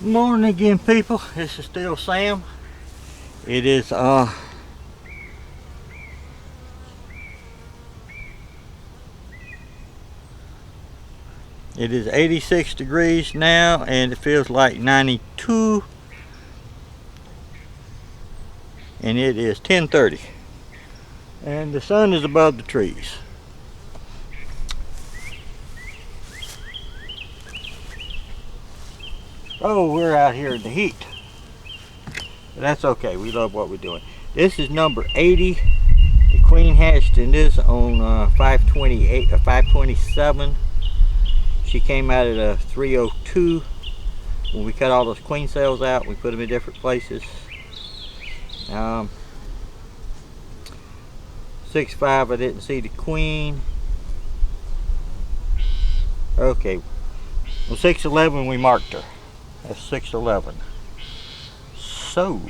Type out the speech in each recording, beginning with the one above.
Morning again, people. This is still Sam. It is it is 86 degrees now, and it feels like 92, and it is 10:30, and the sun is above the trees. Oh, we're out here in the heat. But that's okay. We love what we're doing. This is number 80. The queen hatched in this on 528 or 527. She came out at a 302. When we cut all those queen cells out, we put them in different places. 6'5", I didn't see the queen. Okay. On 6'11", we marked her. That's 6'11". So,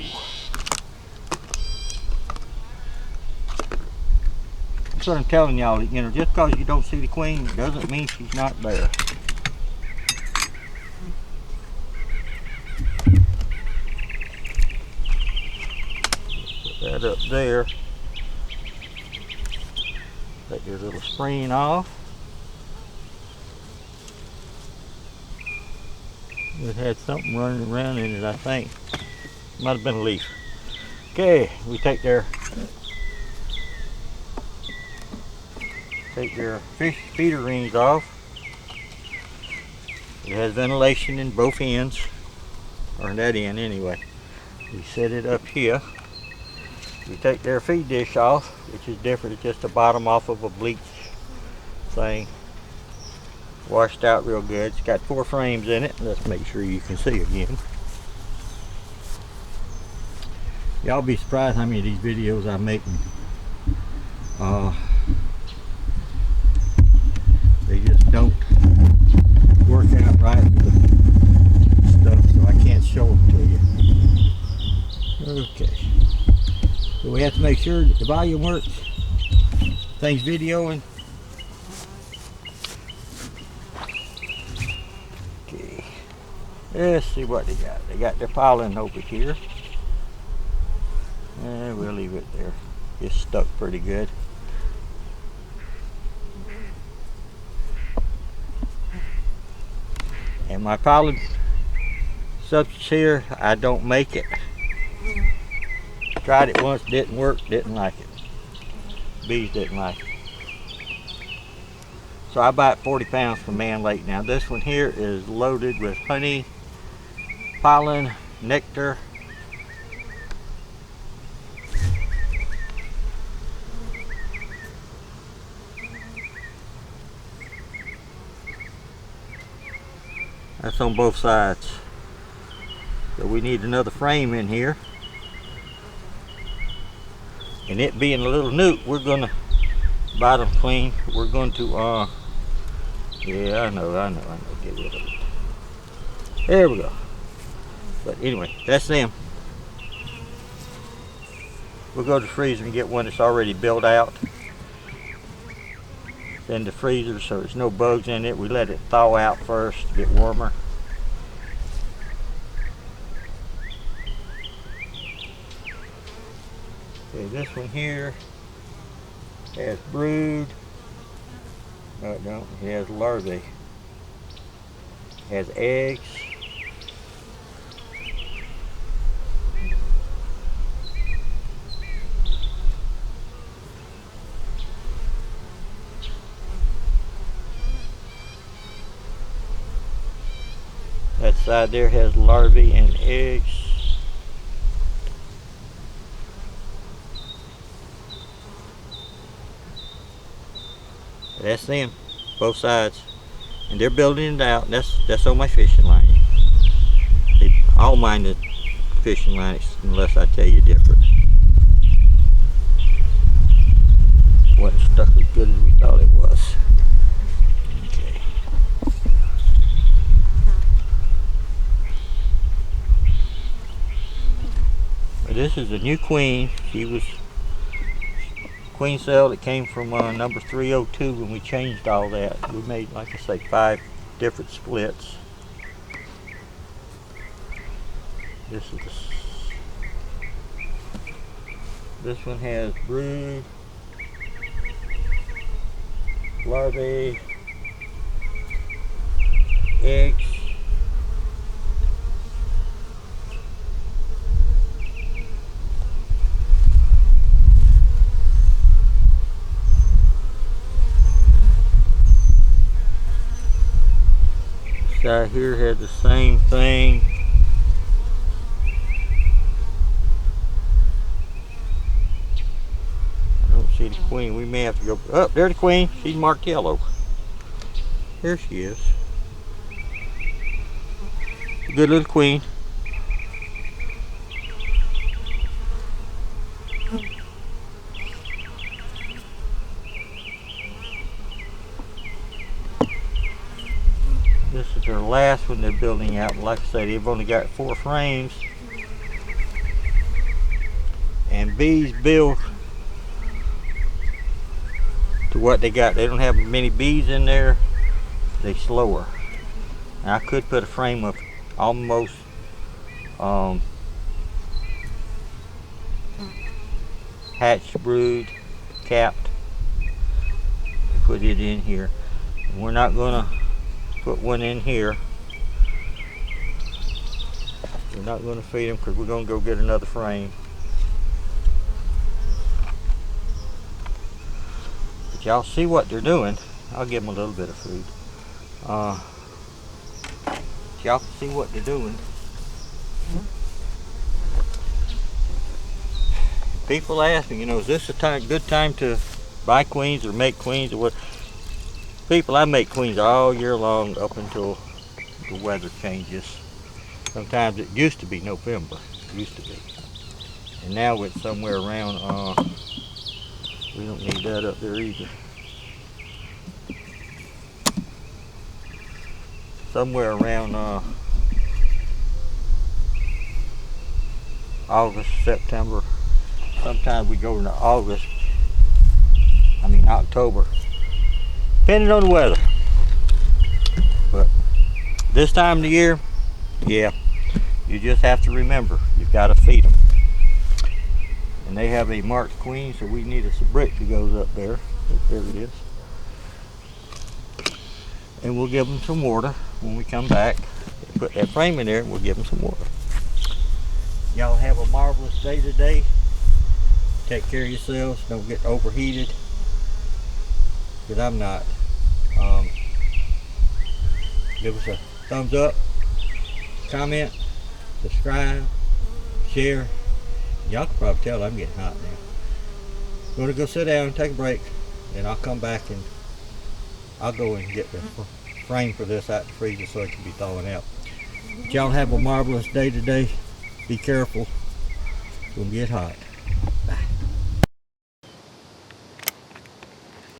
that's what I'm telling y'all. You know, just because you don't see the queen doesn't mean she's not there. Put that up there. Take your little screen off. It had something running around in it, I think. Might have been a leaf. Okay, we take their fish feeder rings off. It has ventilation in both ends, or that end anyway. We set it up here. We take their feed dish off, which is different. It's just the bottom off of a bleach thing. Washed out real good. It's got 4 frames in it. Let's make sure you can see again. Y'all be surprised how many of these videos I'm making. They just don't work out right with the stuff, so I can't show them to you. Okay. So we have to make sure that the volume works. Things videoing. Okay. Let's see what they got. They got their pollen over here. And we'll leave it there. It's stuck pretty good. And my pollen substance here, I don't make it. Tried it once, didn't work, didn't like it. Bees didn't like it. So I buy it 40 pounds from Man Lake. Now this one here is loaded with honey, pollen, nectar. That's on both sides. So we need another frame in here. And it being a little nuke, we're gonna bottom clean. We're going to yeah, I know, get rid of it. There we go. But anyway, that's them. We'll go to the freezer and get one that's already built out. In the freezer so there's no bugs in it. We let it thaw out first to get warmer. Okay, this one here has brood. No, it don't. It has larvae. It has eggs. That side there has larvae and eggs. That's them, both sides, and they're building it out. That's on my fishing line. All mine is fishing line, unless I tell you different. Wasn't stuck as good as we thought it was. Okay. This is a new queen. She was queen cell that came from number 302 when we changed all that. We made, like I say, 5 different splits. This one has brood, larvae, eggs. This side here had the same thing. I don't see the queen. We may have to go. Oh, there's the queen. She's marked yellow. There she is. A good little queen. This is their last one they're building out. Like I said, they've only got 4 frames. And bees build to what they got. They don't have many bees in there. They slower. Now, I could put a frame of almost hatched brood, capped, and put it in here. And we're not gonna put one in here. We're not gonna feed them because we're gonna go get another frame. But y'all see what they're doing. I'll give them a little bit of food. Y'all can see what they're doing. People ask me, you know, is this a good time to buy queens or make queens or what? People, I make queens all year long up until the weather changes. Sometimes it used to be November, used to be. And now it's somewhere around, we don't need that up there either. Somewhere around August, September. Sometimes we go into October, depending on the weather. But this time of the year, yeah, you just have to remember, you've got to feed them. And they have a marked queen, so we need a brick that goes up there. There it is. And we'll give them some water when we come back. Put that frame in there and we'll give them some water. Y'all have a marvelous day today. Take care of yourselves. Don't get overheated. Because I'm not. Give us a thumbs up, comment, subscribe, share. Y'all can probably tell I'm getting hot now. I'm going to go sit down and take a break. Then I'll come back and I'll go and get the frame for this out the freezer so it can be thawing out. But y'all have a marvelous day today. Be careful. It's going to get hot.